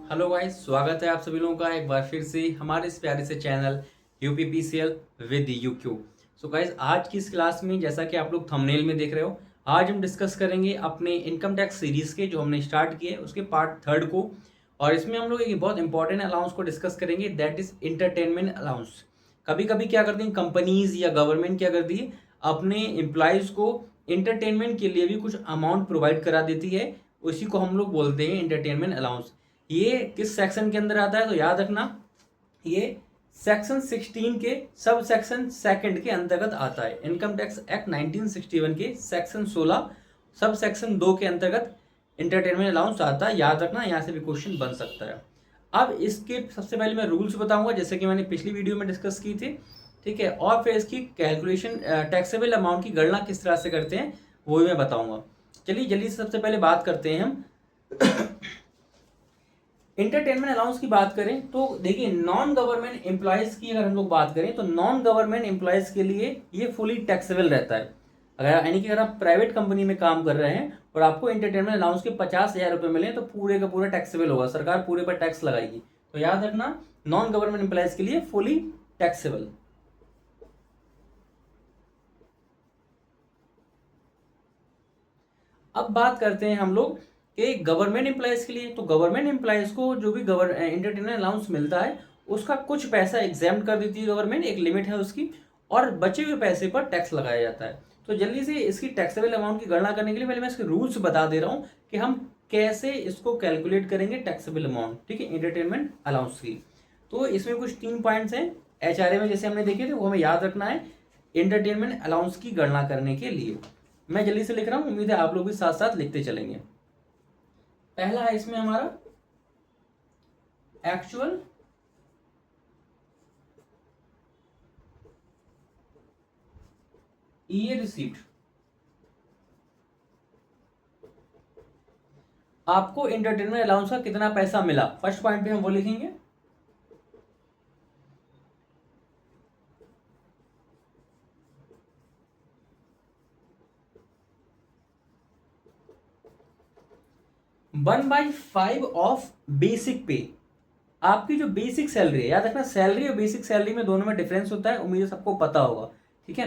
Hello guys, स्वागत है आप सभी लोगों का एक बार फिर से हमारे इस प्यारे से channel UPPCL with UQ. So guys, आज की इस क्लास में जैसा कि आप लोग थंबनेल में देख रहे हो, आज हम डिस्कस करेंगे अपने इनकम टैक्स सीरीज के जो हमने स्टार्ट किए उसके पार्ट थर्ड को। और इसमें हम लोग एक बहुत इंपॉर्टेंट अलाउंस को डिस्कस करेंगे, दैट इज इंटरटेनमेंट अलाउंस। कभी कभी क्या करती हैं कंपनीज या गवर्नमेंट, क्या करती है अपने एम्प्लॉयज़ को इंटरटेनमेंट के लिए भी कुछ अमाउंट प्रोवाइड करा देती है। उसी को हम लोग बोलते हैं इंटरटेनमेंट अलाउंस। ये किस सेक्शन के अंदर आता है तो याद रखना, ये सेक्शन 16 के सब सेक्शन सेकंड के अंतर्गत आता है। इनकम टैक्स एक्ट 1961 के सेक्शन 16 सब सेक्शन 2 के अंतर्गत इंटरटेनमेंट अलाउंस आता है। याद रखना, यहाँ से भी क्वेश्चन बन सकता है। अब इसके सबसे पहले मैं रूल्स बताऊंगा, जैसे कि मैंने पिछली वीडियो में डिस्कस की थी, ठीक है। और फिर इसकी कैलकुलेशन, टैक्सेबल अमाउंट की गणना किस तरह से करते हैं वो भी मैं बताऊंगा। चलिए जल्दी से सबसे पहले बात करते हैं हम इंटरटेनमेंट अलाउंस की। बात करें तो देखिए, नॉन गवर्नमेंट एम्प्लॉयज की अगर हम लोग बात करें तो नॉन गवर्नमेंट एम्प्लॉयज के लिए ये फुली टैक्सेबल रहता है। अगर यानी कि अगर आप प्राइवेट कंपनी में काम कर रहे हैं और आपको इंटरटेनमेंट अलाउंस के 50,000 रुपये मिले तो पूरे का पूरा टैक्सेबल होगा, सरकार पूरे पर टैक्स लगाएगी। तो याद रखना, नॉन गवर्नमेंट एम्प्लॉयज के लिए फुली टैक्सेबल। अब बात करते हैं हम लोग कि गवर्नमेंट एम्प्लॉयज़ के लिए। तो गवर्नमेंट एम्प्लॉयज़ को जो भी इंटरटेनमेंट अलाउंस मिलता है उसका कुछ पैसा एग्जाम्प्ट कर देती है गवर्नमेंट, एक लिमिट है उसकी, और बचे हुए पैसे पर टैक्स लगाया जाता है। तो जल्दी से इसकी टैक्सेबल अमाउंट की गणना करने के लिए पहले मैं इसके रूल्स बता दे रहा हूँ कि हम कैसे इसको कैलकुलेट करेंगे टैक्सेबल अमाउंट, ठीक है, इंटरटेनमेंट अलाउंस की। तो इसमें कुछ 3 पॉइंट्स हैं एचआरए में, जैसे हमने देखे थे, वो हमें याद रखना है इंटरटेनमेंट अलाउंस की गणना करने के लिए। मैं जल्दी से लिख रहा हूँ, उम्मीद है आप लोग भी साथ साथ लिखते चलेंगे। पहला है इसमें हमारा एक्चुअल ईयर रिसीप्ट। आपको इंटरटेनमेंट अलाउंस का कितना पैसा मिला, फर्स्ट पॉइंट पे हम वो लिखेंगे। One by five of basic पे। आपकी जो बेसिक सैलरी है, याद रखना सैलरी और बेसिक सैलरी में दोनों में डिफरेंस होता है, उम्मीद है सबको पता होगा, ठीक है।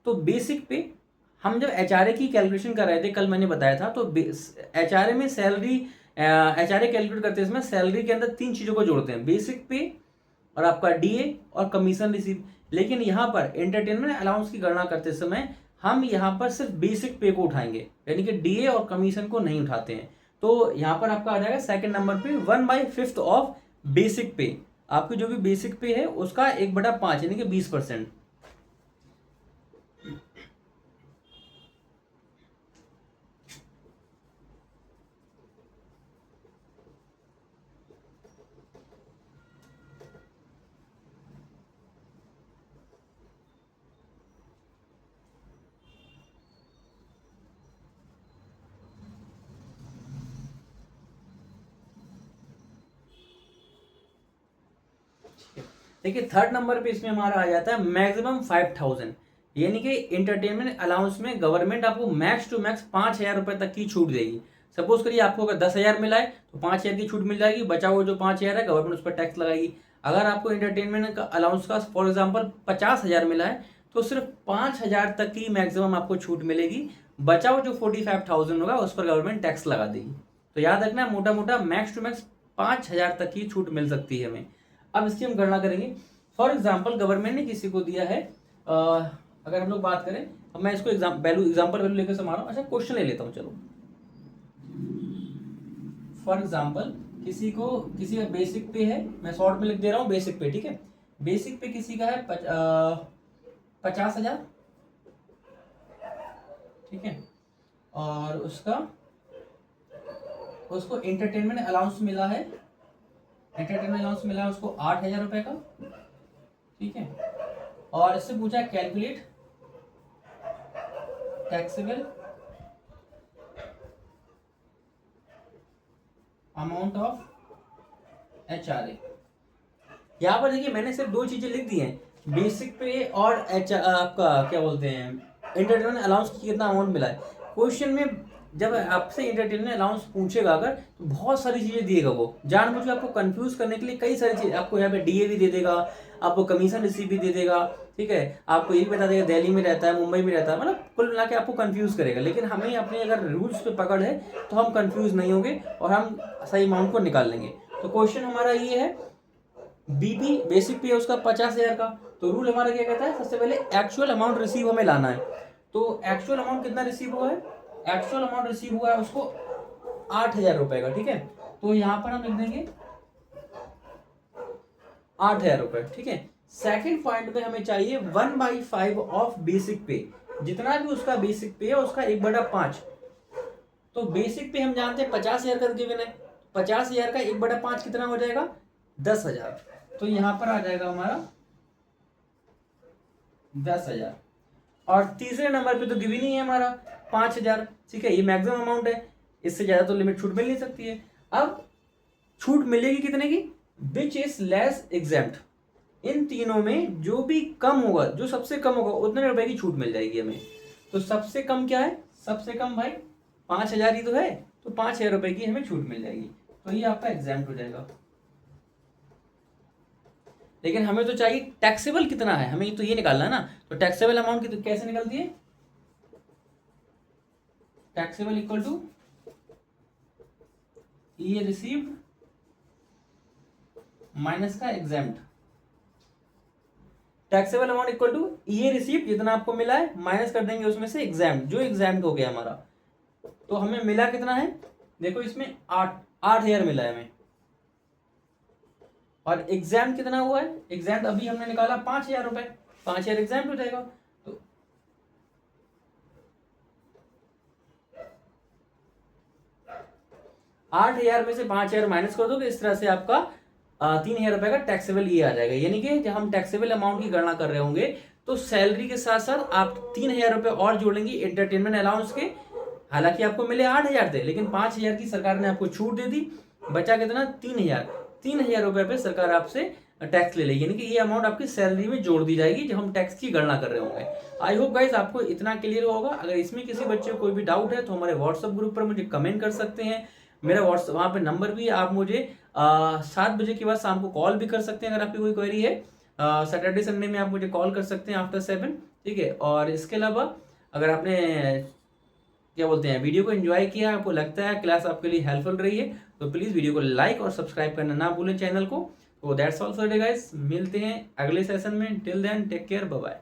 तो बेसिक पे हम जब एचआरए की कैलकुलेशन कर रहे थे, कल मैंने बताया था, तो एचआरए में सैलरी, एचआरए कैलकुलेट करते समय सैलरी के अंदर 3 चीज़ों को जोड़ते हैं, बेसिक पे और आपका डीए और कमीशन रिसीव। लेकिन यहाँ पर एंटरटेनमेंट अलाउंस की गणना करते समय हम यहाँ पर सिर्फ बेसिक पे को उठाएंगे, यानी कि डीए और कमीशन को नहीं उठाते हैं। तो यहाँ पर आपका आ जाएगा सेकंड नंबर पे 1/5 ऑफ बेसिक पे। आपकी जो भी बेसिक पे है उसका 1/5 यानी कि 20%। देखिए थर्ड नंबर पे इसमें हमारा आ जाता है मैक्सिमम 5,000, यानी कि इंटरटेनमेंट अलाउंस में गवर्नमेंट आपको मैक्स टू मैक्स 5,000 रुपए तक की छूट देगी। सपोज करिए आपको अगर 10,000 मिला है तो 5,000 की छूट मिल जाएगी, बचा हुआ जो 5,000 है गवर्नमेंट उस पर टैक्स लगाएगी। अगर आपको इंटरटेनमेंट का अलाउंस का फॉर एग्जाम्पल 50,000 मिला है तो सिर्फ 5,000 तक की मैक्सिमम आपको छूट मिलेगी, बचा हुआ जो 45,000 होगा उस पर गवर्नमेंट टैक्स लगा देगी। तो याद रखना, मोटा मोटा मैक्स टू मैक्स 5,000 तक की छूट मिल सकती है हमें। अब इसकी हम गणना करेंगे। फॉर एग्जाम्पल गवर्नमेंट ने किसी को दिया है, अगर हम लोग बात करें, अब मैं इसको एग्जाम्पल वैल्यू लेकर समझ रहा हूँ। अच्छा, क्वेश्चन ले लेता हूँ, चलो। फॉर एग्जाम्पल किसी का बेसिक पे है, मैं शॉर्ट में लिख दे रहा हूँ बेसिक पे, ठीक है। बेसिक पे किसी का है 50,000, ठीक है। और उसको एंटरटेनमेंट अलाउंस मिला है, उसको 8,000 रुपए का, ठीक है। और इससे पूछा calculate taxable amount of HRA. यहाँ पर देखिए मैंने सिर्फ 2 चीजें लिख दी हैं, बेसिक पे और आपका क्या बोलते हैं इंटरटेनमेंट अलाउंस की कितना अमाउंट मिला है। क्वेश्चन में जब आपसे एंटरटेनमेंट अलाउंस पूछेगा अगर, तो बहुत सारी चीजें दिएगा वो, जानबूझ के आपको कंफ्यूज करने के लिए कई सारी चीज आपको यहाँ पे डीए भी दे देगा, आपको कमीशन रिसीव भी दे देगा, ठीक है, आपको ये भी बता देगा दिल्ली में रहता है, मुंबई में रहता है, मतलब कुल मिला के आपको कंफ्यूज करेगा। लेकिन हमें अपने अगर रूल्स पे पकड़ है तो हम कंफ्यूज नहीं होंगे और हम सही अमाउंट को निकाल लेंगे। तो क्वेश्चन हमारा ये है, बीपी बेसिक पे है उसका 50,000 का, तो रूल हमारा क्या कहता है, सबसे पहले एक्चुअल अमाउंट रिसीव हमें लाना है। तो एक्चुअल अमाउंट कितना रिसीव हुआ है, एक्चुअल अमाउंट रिसीव हुआ है उसको 8,000 रुपए का, ठीक है। तो यहां पर हम लिख देंगे 8,000 रुपए, ठीक है। सेकंड पॉइंट में हमें चाहिए 1/5 ऑफ बेसिक पे, जितना भी उसका बेसिक पे है उसका 1/5। तो बेसिक पे हम जानते हैं 50,000 का गिवन है, 50,000 का 1/5 कितना हो जाएगा, 10,000। तो यहां पर आ जाएगा हमारा 10,000। और तीसरे नंबर पे तो गिवन ही है हमारा 5,000, ठीक है, ये मैक्सिमम अमाउंट है, इससे ज्यादा तो लिमिट छूट मिल नहीं सकती है। अब छूट मिलेगी कितने की, विच इज लेस एग्जेम्प्ट, इन तीनों में जो भी कम होगा, जो सबसे कम होगा उतने रुपए की छूट मिल जाएगी हमें। तो सबसे कम क्या है, सबसे कम भाई 5,000 ही तो है, तो 5,000 रुपए की हमें छूट मिल जाएगी, तो ये आपका एग्जेम्प्ट हो जाएगा। लेकिन हमें तो चाहिए टैक्सेबल कितना है, हमें तो ये निकालना है ना। तो टैक्सेबल अमाउंट की तो कैसे निकलती है, टैक्सेबल इक्वल टू ये रिसीव्ड माइनस का exempt. Taxable amount equal to ये रिसीव्ड, जितना आपको मिला है माइनस कर देंगे उसमें से एग्जेम्प्ट, जो एग्जेम्प्ट हो गया हमारा। तो हमें मिला कितना है, देखो इसमें 8,000 मिला है हमें, और एग्जाम कितना हुआ है, एग्जाम अभी हमने निकाला 5,000 रुपए, 5,000 एग्जाम हो जाएगा। तो 8,000 में से 5,000 माइनस कर दोगे, इस तरह से आपका 3,000 रुपए का टैक्सेबल ये आ जाएगा। यानी कि जब हम टैक्सेबल अमाउंट की गणना कर रहे होंगे तो सैलरी के साथ साथ आप 3,000 रुपए और जोड़ेंगे एंटरटेनमेंट अलाउंस के। हालांकि आपको मिले 8,000 थे, लेकिन 5,000 की सरकार ने आपको छूट दे दी, बचा कितना 3,000। 3,000 रुपए पे सरकार आपसे टैक्स ले लेगी, यानी कि ये अमाउंट आपकी सैलरी में जोड़ दी जाएगी जब हम टैक्स की गणना कर रहे होंगे। आई होप गाइस आपको इतना क्लियर होगा। अगर इसमें किसी बच्चे को कोई भी डाउट है तो हमारे व्हाट्सएप ग्रुप पर मुझे कमेंट कर सकते हैं। मेरा व्हाट्सएप वहाँ पे नंबर भी है, आप मुझे 7 बजे के बाद शाम को कॉल भी कर सकते हैं अगर आपकी कोई क्वेरी है। सैटरडे संडे में आप मुझे कॉल कर सकते हैं आफ्टर 7, ठीक है। और इसके अलावा अगर आपने क्या बोलते हैं वीडियो को एंजॉय किया, आपको लगता है क्लास आपके लिए हेल्पफुल रही है, तो प्लीज़ वीडियो को लाइक और सब्सक्राइब करना ना भूलें चैनल को। तो that's all for today guys, मिलते हैं अगले सेशन में। Till then take care, bye bye.